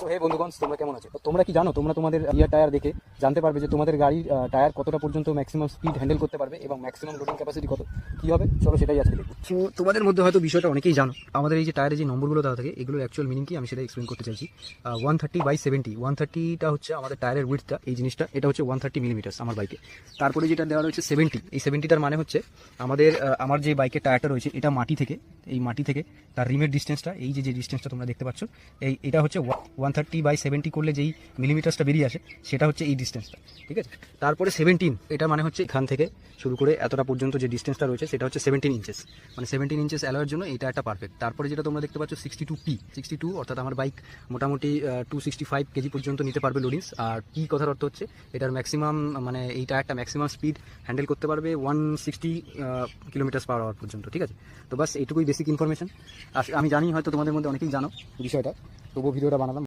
তো হে বন্ধুগণ, তোমরা কেমন আছো? তোমরা কি জানো, তোমরা তোমাদের রিয়ার টায়ার দেখে জানতে পারবে যে তোমাদের গাড়ির টায়ার কতটা পর্যন্ত ম্যাক্সিমাম স্পিড হ্যান্ডেল করতে পারবে এবং ম্যাক্সিমাম লোডিং ক্যাপাসিটি কত কী হবে। চলো সেটাই আজকে দেখি। তো তোমাদের মধ্যে হয়তো বিষয়টা অনেকেই জানো, আমাদের এই যে টায়ারের যে নম্বরগুলো দেওয়া থাকে এগুলোর অ্যাকচুয়াল মিনিং কি আমি সেটা এক্সপ্লেন করতে চাইছি। 130/70, 130টা হচ্ছে আমাদের টায়ারের উইথটা, এই জিনিসটা এটা হচ্ছে 130 মিলিমিটার আমার বাইকে। তারপরে যেটা দেওয়া রয়েছে 70, এই 70টার মানে হচ্ছে আমার যে বাইকের টায়ারটা রয়েছে এটা মাটি থেকে তার রিমের ডিস্টেন্সটা, এই যে ডিস্টেন্সটা তোমরা দেখতে পাচ্ছ, এটা হচ্ছে 130/70 করলে যেই মিলিমিটারসটা বেরিয়ে আসে সেটা হচ্ছে এই ডিস্টেন্সটা, ঠিক আছে। তারপরে 17, এটা মানে হচ্ছে এখান থেকে শুরু করে এতটা পর্যন্ত যে ডিস্টেন্সটা রয়েছে সেটা হচ্ছে 17 ইঞ্চেস, মানে 17 ইঞ্চেস অ্যালয়ের জন্য এটা একটা পারফেক্ট। তারপরে যেটা তোমরা দেখতে পাচ্ছ 62 অর্থাৎ আমার বাইক মোটামুটি 265 কেজি পর্যন্ত নিতে পারবে লোডিংস। আর কি কথার অর্থ হচ্ছে এটার ম্যাক্সিমাম, মানে এই টায়ারটা ম্যাক্সিমাম স্পিড হ্যান্ডেল করতে পারবে 160 কিলোমিটার/আওয়ার পর্যন্ত, ঠিক আছে। তো বাস এইটুকুই বেসিক ইনফরমেশন। আমি জানি হয়তো তোমাদের মধ্যে অনেকেই জানো বিষয়টা, তবুও ভিডিওটা বানালাম।